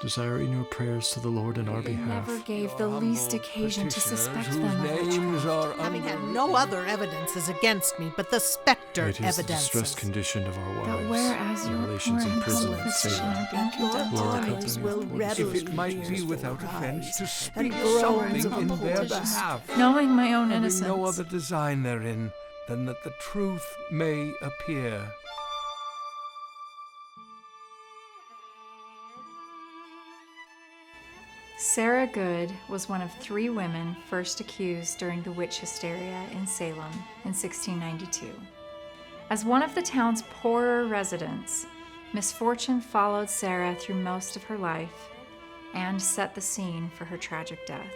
desiring your prayers to the Lord in our They behalf. never gave the least occasion to suspect them of names witchcraft. are Having had no other evidences against me but the spectre It is the evidences. distressed condition of our But wives, whereas and your relations in poor prison and in petition Salem, are being Your conducted Lord, eyes accompany will us. readily if it might be pierce without their offense eyes, to and speak groans something of in their politicians. behalf, knowing my own having innocence. no other design therein than that the truth may appear. Sarah Good was one of 3 women first accused during the Witch Hysteria in Salem in 1692. As one of the town's poorer residents, misfortune followed Sarah through most of her life and set the scene for her tragic death.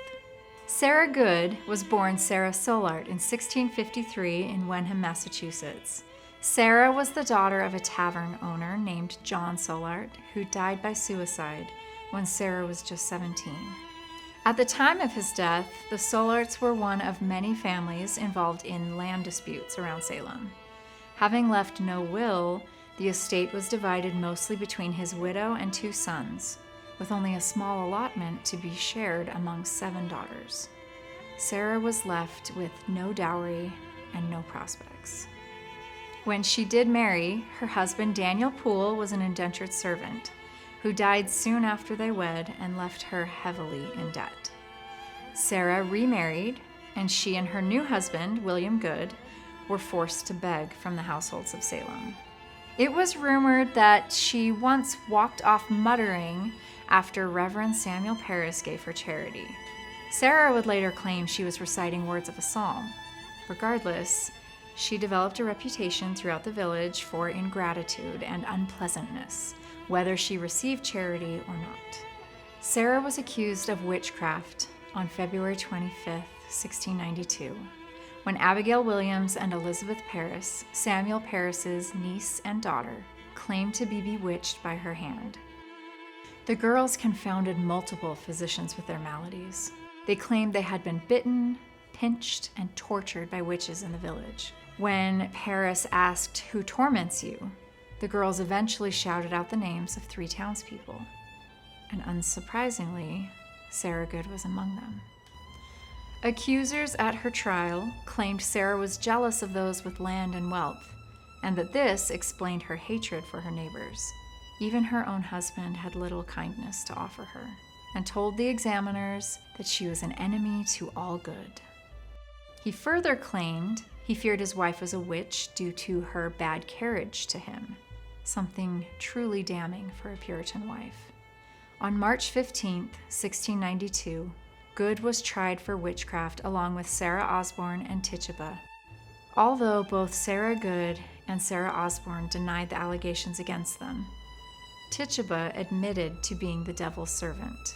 Sarah Good was born Sarah Sollart in 1653 in Wenham, Massachusetts. Sarah was the daughter of a tavern owner named John Sollart, who died by suicide when Sarah was just 17. At the time of his death, the Sollarts were one of many families involved in land disputes around Salem. Having left no will, the estate was divided mostly between his widow and 2 sons, with only a small allotment to be shared among 7 daughters. Sarah was left with no dowry and no prospects. When she did marry, her husband Daniel Poole was an indentured servant who died soon after they wed and left her heavily in debt. Sarah remarried, and she and her new husband, William Good, were forced to beg from the households of Salem. It was rumored that she once walked off muttering after Reverend Samuel Parris gave her charity. Sarah would later claim she was reciting words of a psalm. Regardless, she developed a reputation throughout the village for ingratitude and unpleasantness, whether she received charity or not. Sarah was accused of witchcraft on February 25, 1692, when Abigail Williams and Elizabeth Parris, Samuel Parris's niece and daughter, claimed to be bewitched by her hand. The girls confounded multiple physicians with their maladies. They claimed they had been bitten, pinched, and tortured by witches in the village. When Parris asked, "Who torments you?" the girls eventually shouted out the names of 3 townspeople, and unsurprisingly, Sarah Good was among them. Accusers at her trial claimed Sarah was jealous of those with land and wealth, and that this explained her hatred for her neighbors. Even her own husband had little kindness to offer her, and told the examiners that she was an enemy to all good. He further claimed he feared his wife was a witch due to her bad carriage to him, something truly damning for a Puritan wife. On March 15, 1692, Good was tried for witchcraft along with Sarah Osborne and Tituba. Although both Sarah Good and Sarah Osborne denied the allegations against them, Tituba admitted to being the devil's servant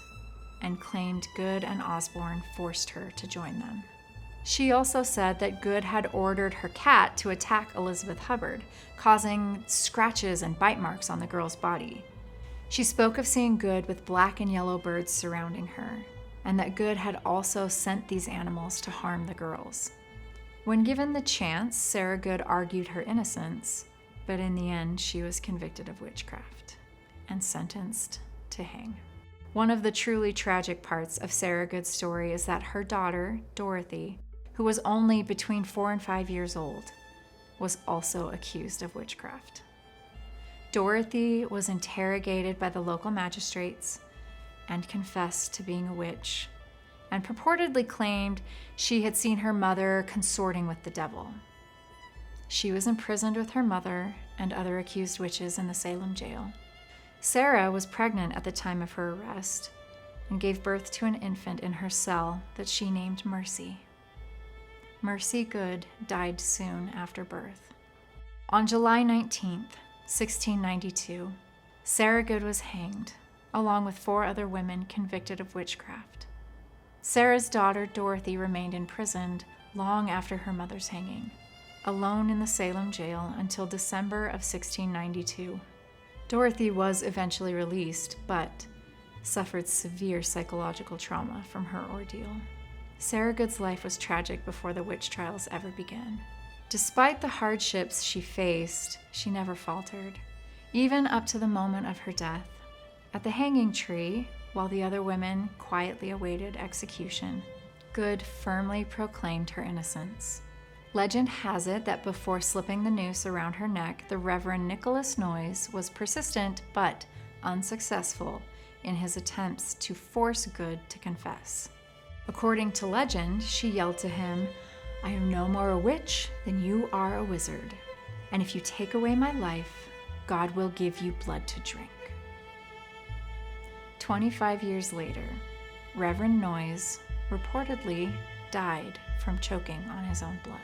and claimed Good and Osborne forced her to join them. She also said that Good had ordered her cat to attack Elizabeth Hubbard, causing scratches and bite marks on the girl's body. She spoke of seeing Good with black and yellow birds surrounding her, and that Good had also sent these animals to harm the girls. When given the chance, Sarah Good argued her innocence, but in the end she was convicted of witchcraft and sentenced to hang. One of the truly tragic parts of Sarah Good's story is that her daughter, Dorothy, who was only between 4 and 5 years old, was also accused of witchcraft. Dorothy was interrogated by the local magistrates and confessed to being a witch, and purportedly claimed she had seen her mother consorting with the devil. She was imprisoned with her mother and other accused witches in the Salem jail. Sarah was pregnant at the time of her arrest and gave birth to an infant in her cell that she named Mercy. Mercy Good died soon after birth. On July 19, 1692, Sarah Good was hanged, along with 4 other women convicted of witchcraft. Sarah's daughter, Dorothy, remained imprisoned long after her mother's hanging, alone in the Salem jail until December of 1692. Dorothy was eventually released, but suffered severe psychological trauma from her ordeal. Sarah Good's life was tragic before the witch trials ever began. Despite the hardships she faced, she never faltered, even up to the moment of her death. at the hanging tree, while the other women quietly awaited execution, Good firmly proclaimed her innocence. Legend has it that before slipping the noose around her neck, the Reverend Nicholas Noyes was persistent but unsuccessful in his attempts to force Good to confess. According to legend, she yelled to him, "I am no more a witch than you are a wizard. And if you take away my life, God will give you blood to drink." 25 years later, Reverend Noyes reportedly died from choking on his own blood.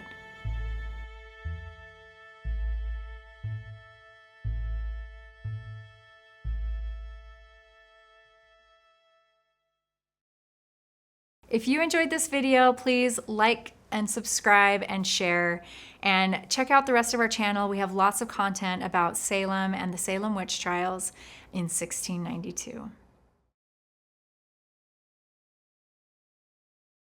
If you enjoyed this video, please like and subscribe and share, and check out the rest of our channel. We have lots of content about Salem and the Salem witch trials in 1692.